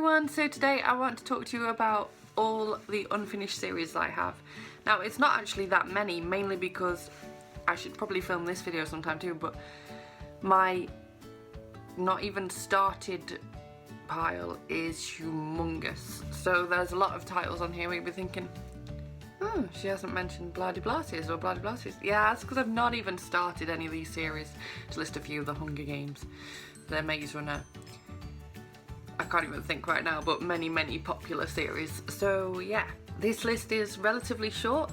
everyone, so today I want to talk to you about all the unfinished series I have. Now it's not actually that many, mainly because I should probably film this video sometime too, but my not even started pile is humongous. So there's a lot of titles on here where you'll be thinking, oh, she hasn't mentioned Blah-de-Blah-Series or Blah-de-Blah-Series. Yeah, that's because I've not even started any of these series. To list a few: The Hunger Games, The Maze Runner, I can't even think right now, but many popular series. So yeah, this list is relatively short.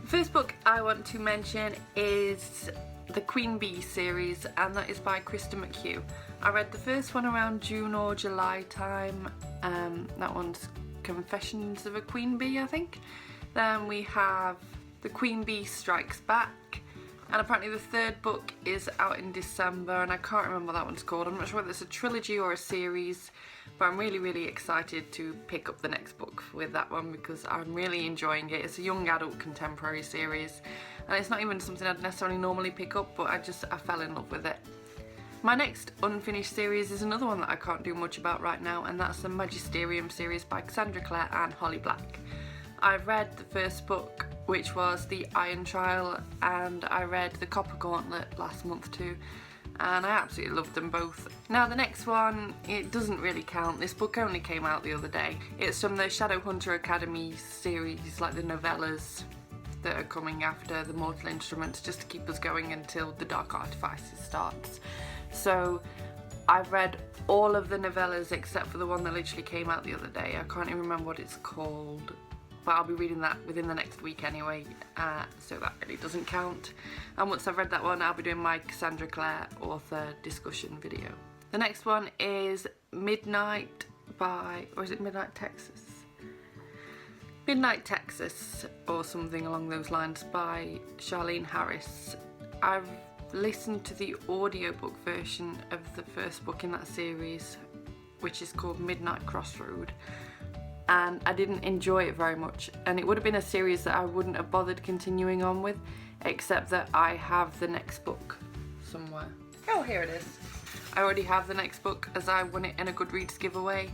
The first book I want to mention is the Queen Bee series, and that is by Krista McHugh. I read the first one around June or July time. That one's Confessions of a Queen Bee, I think. Then we have The Queen Bee Strikes Back, and apparently the third book is out in December, and I can't remember what that one's called. I'm not sure whether it's a trilogy or a series, but I'm really excited to pick up the next book with that one because I'm really enjoying it. It's a young adult contemporary series, and it's not even something I'd necessarily normally pick up, but I fell in love with it. My next unfinished series is another one that I can't do much about right now, and that's the Magisterium series by Cassandra Clare and Holly Black. I've read the first book, which was The Iron Trial, and I read The Copper Gauntlet last month too, and I absolutely loved them both. Now the next one, it doesn't really count. This book only came out the other day. It's from the Shadowhunter Academy series, like the novellas that are coming after the Mortal Instruments, just to keep us going until the Dark Artifices starts. So I've read all of the novellas except for the one that literally came out the other day. I can't even remember what it's called, but I'll be reading that within the next week anyway, so that really doesn't count. And once I've read that one, I'll be doing my Cassandra Clare author discussion video. The next one is Midnight by, or is it Midnight Texas? Midnight Texas, or something along those lines, by Charlene Harris. I've listened to the audiobook version of the first book in that series, which is called Midnight Crossroad, and I didn't enjoy it very much, and it would have been a series that I wouldn't have bothered continuing on with, except that I have the next book somewhere. Oh, here it is. I already have the next book as I won it in a Goodreads giveaway,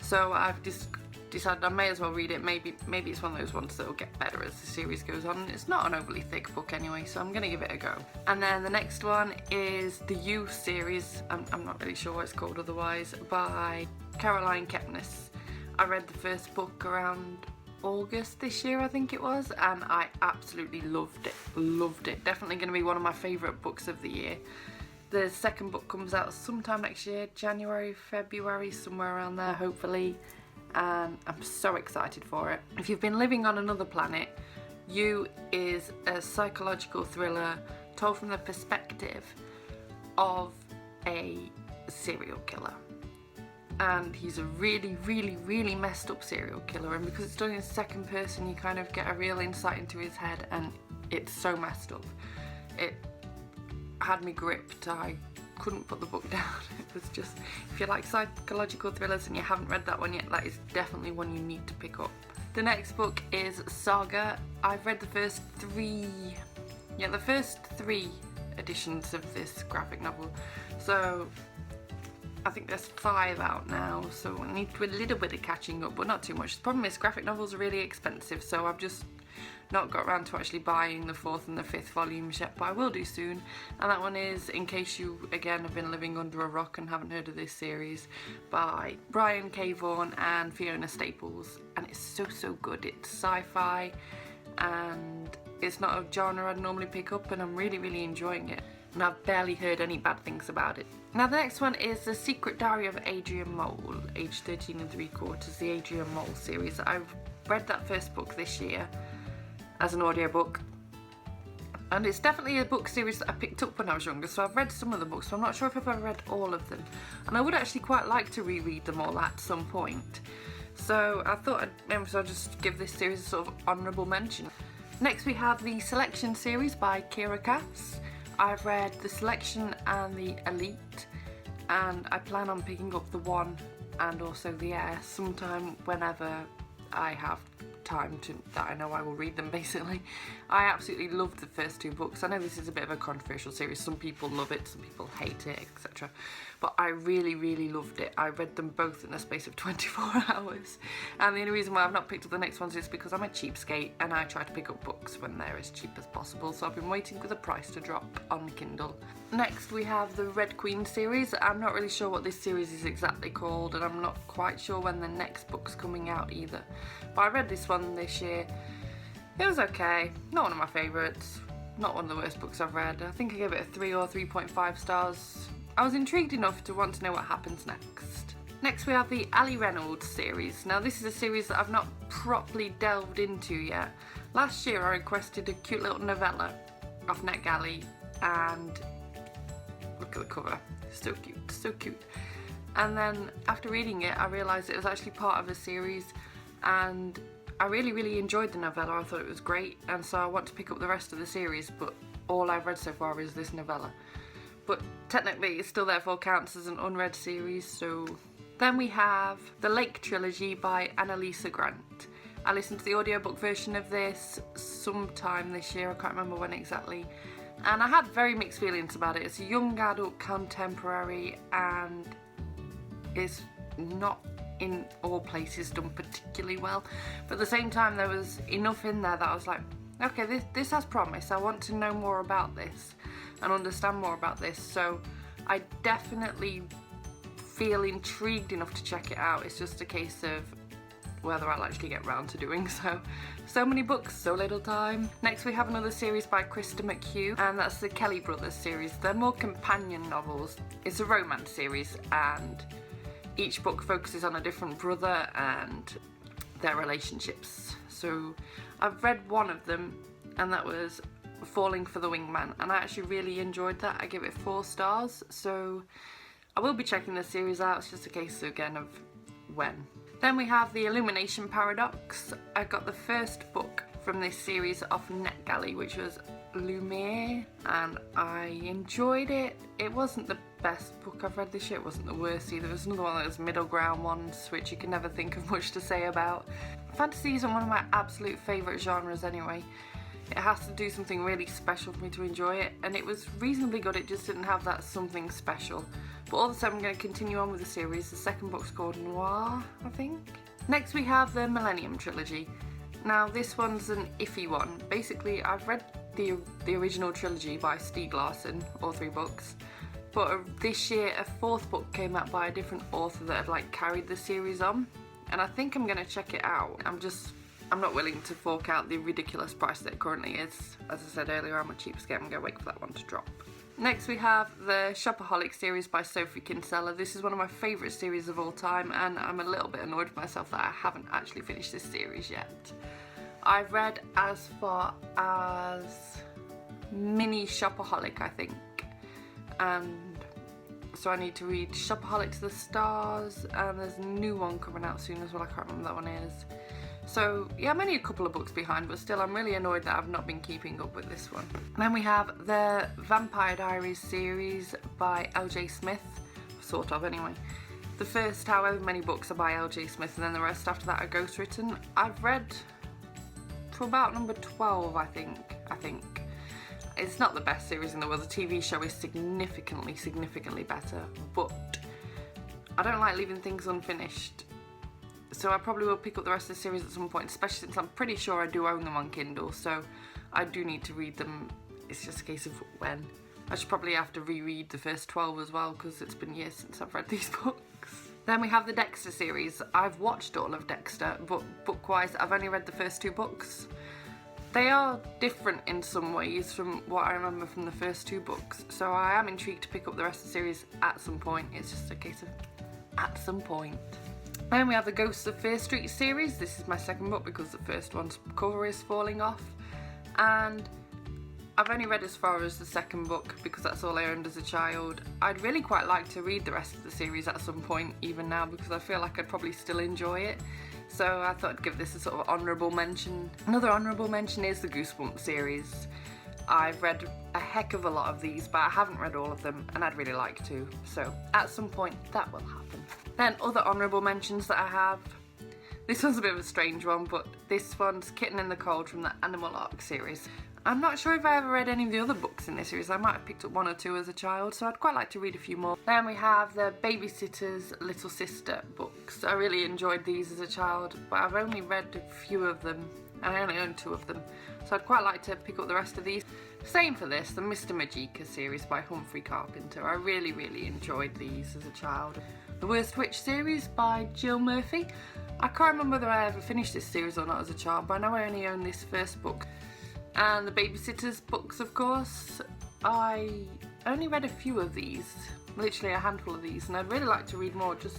so I've just decided I may as well read it. Maybe it's one of those ones that will get better as the series goes on. It's not an overly thick book anyway, so I'm gonna give it a go. And then the next one is the You series, I'm not really sure what it's called otherwise, by Caroline Kepnes. I read the first book around August this year, I think it was, and I absolutely loved it. Definitely going to be one of my favourite books of the year. The second book comes out sometime next year, January, February, somewhere around there hopefully, and I'm so excited for it. If you've been living on another planet, You is a psychological thriller told from the perspective of a serial killer. And he's a really messed up serial killer, and because it's done in second person you kind of get a real insight into his head, and it's so messed up. It had me gripped. I couldn't put the book down. It was just, if you like psychological thrillers and you haven't read that one yet, that is definitely one you need to pick up. The next book is Saga. I've read the first three editions of this graphic novel, so I think there's 5 out now, so I need to do a little bit of catching up, but not too much. The problem is graphic novels are really expensive, so I've just not got around to actually buying the 4th and the 5th volumes yet, but I will do soon. And that one is, in case you again have been living under a rock and haven't heard of this series, by Brian K. Vaughan and Fiona Staples, and it's so good. It's sci-fi and it's not a genre I'd normally pick up, and I'm really enjoying it, and I've barely heard any bad things about it. Now the next one is The Secret Diary of Adrian Mole, age 13 3/4, the Adrian Mole series. I've read that first book this year as an audiobook, and it's definitely a book series that I picked up when I was younger, so I've read some of the books, so I'm not sure if I've ever read all of them, and I would actually quite like to reread them all at some point. So I thought I'll just give this series a sort of honourable mention. Next we have the Selection series by Kira Cass. I've read the Selection and the Elite, and I plan on picking up the One and also the Air sometime whenever I have time to, that I know I will read them basically. I absolutely loved the first 2 books. I know this is a bit of a controversial series, some people love it, some people hate it, etc. But I really loved it. I read them both in the space of 24 hours. And the only reason why I've not picked up the next ones is because I'm a cheapskate and I try to pick up books when they're as cheap as possible. So I've been waiting for the price to drop on Kindle. Next we have the Red Queen series. I'm not really sure what this series is exactly called, and I'm not quite sure when the next book's coming out either. But I read this one this year. It was okay. Not one of my favourites. Not one of the worst books I've read. I think I gave it a 3 or 3.5 stars. I was intrigued enough to want to know what happens next. Next we have the Ali Reynolds series. Now this is a series that I've not properly delved into yet. Last year I requested a cute little novella off NetGalley, and look at the cover. So cute, so cute. And then after reading it I realised it was actually part of a series, and I really enjoyed the novella. I thought it was great, and so I want to pick up the rest of the series, but all I've read so far is this novella. But technically it still therefore counts as an unread series. So then we have the Lake Trilogy by Annalisa Grant. I listened to the audiobook version of this sometime this year, I can't remember when exactly, and I had very mixed feelings about it. It's a young adult contemporary and it's not in all places done particularly well, but at the same time there was enough in there that I was like, okay, this has promise. I want to know more about this and understand more about this, so I definitely feel intrigued enough to check it out. It's just a case of whether I'll actually get round to doing so. So many books, so little time. Next we have another series by Krista McHugh, and that's the Kelly Brothers series. They're more companion novels. It's a romance series and each book focuses on a different brother and their relationships. So I've read one of them, and that was Falling for the Wingman, and I actually really enjoyed that. I give it 4 stars, so I will be checking the series out. It's just a case again of when. Then we have the Illumination Paradox. I got the first book from this series off NetGalley, which was Lumiere, and I enjoyed it. It wasn't the best book I've read this year, it wasn't the worst either. It was another one of those middle ground ones which you can never think of much to say about. Fantasy isn't one of my absolute favourite genres anyway. It has to do something really special for me to enjoy it, and it was reasonably good, it just didn't have that something special. But all the same I'm going to continue on with the series. The second book's called Noir, I think. Next we have the Millennium Trilogy. Now this one's an iffy one. Basically I've read the original trilogy by Stieg Larsson, all 3 books, but this year a 4th book came out by a different author that had like carried the series on, and I think I'm going to check it out. I'm not willing to fork out the ridiculous price that it currently is. As I said earlier, I'm a cheapskate, I'm going to wait for that one to drop. Next we have the Shopaholic series by Sophie Kinsella. This is one of my favourite series of all time, and I'm a little bit annoyed with myself that I haven't actually finished this series yet. I've read as far as Mini Shopaholic, I think, and so I need to read Shopaholic to the Stars, and there's a new one coming out soon as well. I can't remember what that one is. So yeah, I'm only a couple of books behind, but still I'm really annoyed that I've not been keeping up with this one. And then we have the Vampire Diaries series by L.J. Smith, sort of anyway. The first however many books are by L.J. Smith, and then the rest after that are ghostwritten. I've read to about number 12, I think. It's not the best series in the world. The TV show is significantly better, but I don't like leaving things unfinished. So I probably will pick up the rest of the series at some point, especially since I'm pretty sure I do own them on Kindle, so I do need to read them. It's just a case of when. I should probably have to reread the first 12 as well, because it's been years since I've read these books. Then we have the Dexter series. I've watched all of Dexter, but book-wise I've only read the first 2 books. They are different in some ways from what I remember from the first 2 books, so I am intrigued to pick up the rest of the series at some point. It's just a case of at some point. Then we have the Ghosts of Fear Street series. This is my second book because the first one's cover is falling off, and I've only read as far as the second book because that's all I owned as a child. I'd really quite like to read the rest of the series at some point, even now, because I feel like I'd probably still enjoy it. So I thought I'd give this a sort of honourable mention. Another honourable mention is the Goosebumps series. I've read a heck of a lot of these, but I haven't read all of them, and I'd really like to. So at some point that will happen. Then other honourable mentions that I have. This one's a bit of a strange one, but this one's Kitten in the Cold from the Animal Arc series. I'm not sure if I ever read any of the other books in this series. I might have picked up one or two as a child, so I'd quite like to read a few more. Then we have the Babysitter's Little Sister books. I really enjoyed these as a child, but I've only read a few of them, and I only own 2 of them, so I'd quite like to pick up the rest of these. Same for this, the Mr. Majika series by Humphrey Carpenter. I really enjoyed these as a child. The Worst Witch series by Jill Murphy. I can't remember whether I ever finished this series or not as a child, but I know I only own this first book. And the Babysitter's books, of course. I only read a few of these, literally a handful of these, and I'd really like to read more just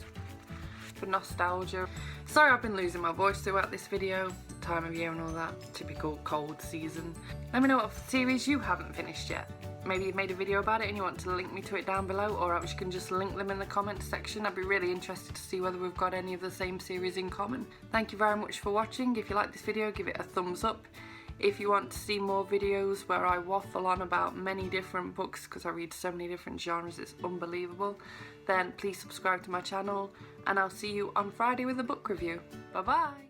for nostalgia. Sorry I've been losing my voice throughout this video, time of year and all that, typical cold season. Let me know what series you haven't finished yet. Maybe you've made a video about it and you want to link me to it down below, or else you can just link them in the comments section. I'd be really interested to see whether we've got any of the same series in common. Thank you very much for watching. If you like this video, give it a thumbs up. If you want to see more videos where I waffle on about many different books, because I read so many different genres, it's unbelievable, then please subscribe to my channel, and I'll see you on Friday with a book review. Bye bye!